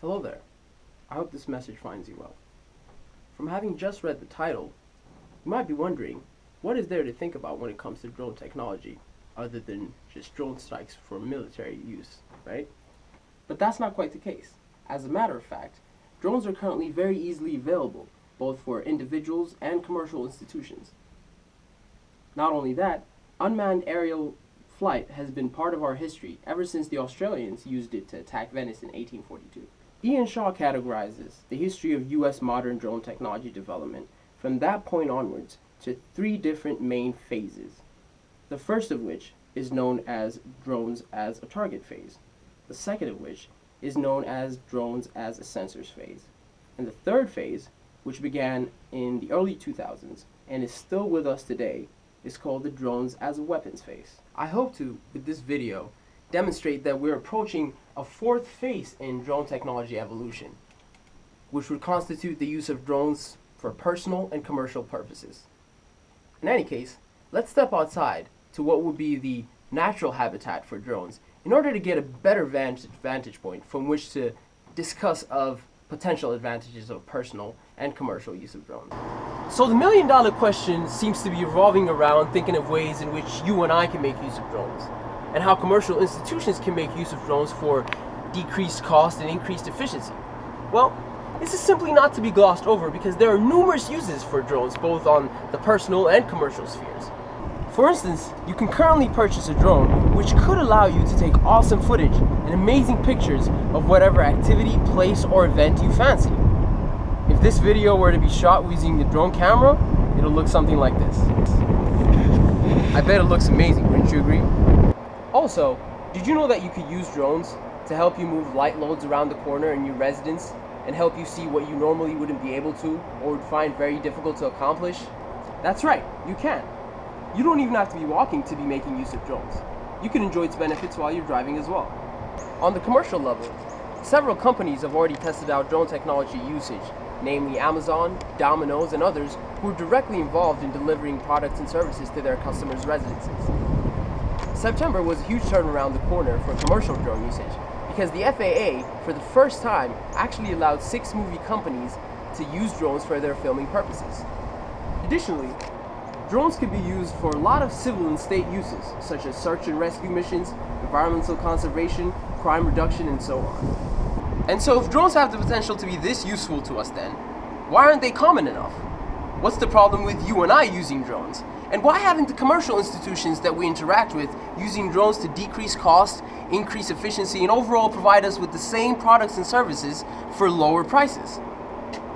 Hello there. I hope this message finds you well. From having just read the title, you might be wondering, what is there to think about when it comes to drone technology, other than just drone strikes for military use, right? But that's not quite the case. As a matter of fact, drones are currently very easily available, both for individuals and commercial institutions. Not only that, unmanned aerial flight has been part of our history ever since the Australians used it to attack Venice in 1842. Ian Shaw categorizes the history of US modern drone technology development from that point onwards to three different main phases. The first of which is known as drones as a target phase. The second of which is known as drones as a sensors phase. And the third phase, which began in the early 2000s and is still with us today, is called the drones as a weapons phase. I hope to, with this video, demonstrate that we're approaching a fourth phase in drone technology evolution, which would constitute the use of drones for personal and commercial purposes. In any case, let's step outside to what would be the natural habitat for drones in order to get a better vantage point from which to discuss of potential advantages of personal and commercial use of drones. So the million-dollar question seems to be revolving around thinking of ways in which you and I can make use of drones, and how commercial institutions can make use of drones for decreased cost and increased efficiency. Well, this is simply not to be glossed over because there are numerous uses for drones both on the personal and commercial spheres. For instance, you can currently purchase a drone which could allow you to take awesome footage and amazing pictures of whatever activity, place, or event you fancy. If this video were to be shot using the drone camera, it'll look something like this. I bet it looks amazing, wouldn't you agree? Also, did you know that you could use drones to help you move light loads around the corner in your residence and help you see what you normally wouldn't be able to or would find very difficult to accomplish? That's right, you can. You don't even have to be walking to be making use of drones. You can enjoy its benefits while you're driving as well. On the commercial level, several companies have already tested out drone technology usage, namely Amazon, Domino's, and others who are directly involved in delivering products and services to their customers' residences. September was a huge turn around the corner for commercial drone usage because the FAA, for the first time, actually allowed 6 movie companies to use drones for their filming purposes. Additionally, drones can be used for a lot of civil and state uses, such as search and rescue missions, environmental conservation, crime reduction, and so on. And so if drones have the potential to be this useful to us then, why aren't they common enough? What's the problem with you and I using drones? And why haven't the commercial institutions that we interact with using drones to decrease cost, increase efficiency, and overall provide us with the same products and services for lower prices?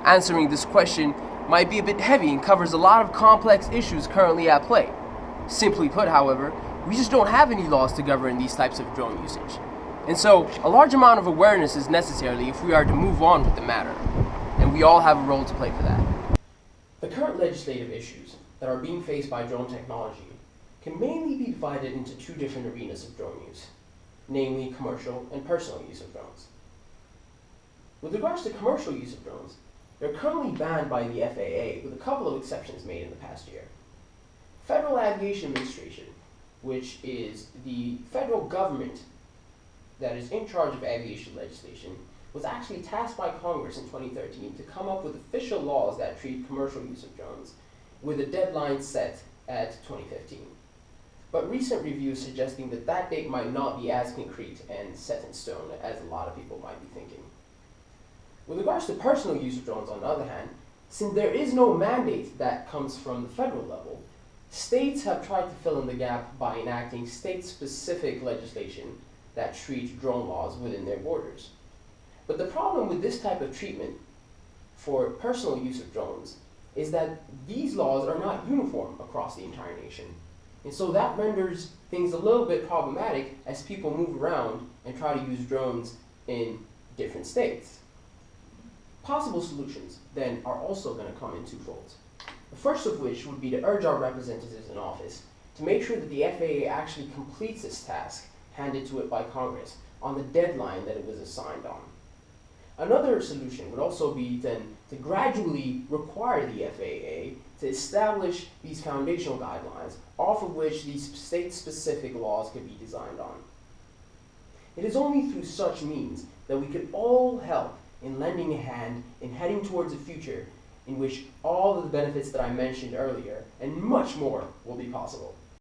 Answering this question might be a bit heavy and covers a lot of complex issues currently at play. Simply put, however, we just don't have any laws to govern these types of drone usage. And so, a large amount of awareness is necessary if we are to move on with the matter. And we all have a role to play for that. The current legislative issues that are being faced by drone technology can mainly be divided into 2 different arenas of drone use, namely commercial and personal use of drones. With regards to commercial use of drones, they're currently banned by the FAA with a couple of exceptions made in the past year. Federal Aviation Administration, which is the federal government that is in charge of aviation legislation, was actually tasked by Congress in 2013 to come up with official laws that treat commercial use of drones, with a deadline set at 2015. But recent reviews suggesting that that date might not be as concrete and set in stone as a lot of people might be thinking. With regards to personal use of drones, on the other hand, since there is no mandate that comes from the federal level, states have tried to fill in the gap by enacting state-specific legislation that treats drone laws within their borders. But the problem with this type of treatment for personal use of drones is that these laws are not uniform across the entire nation. And so that renders things a little bit problematic as people move around and try to use drones in different states. Possible solutions, then, are also going to come in 2 folds. The first of which would be to urge our representatives in office to make sure that the FAA actually completes this task handed to it by Congress on the deadline that it was assigned on. Another solution would also be then to gradually require the FAA to establish these foundational guidelines off of which these state-specific laws could be designed on. It is only through such means that we could all help in lending a hand in heading towards a future in which all of the benefits that I mentioned earlier and much more will be possible.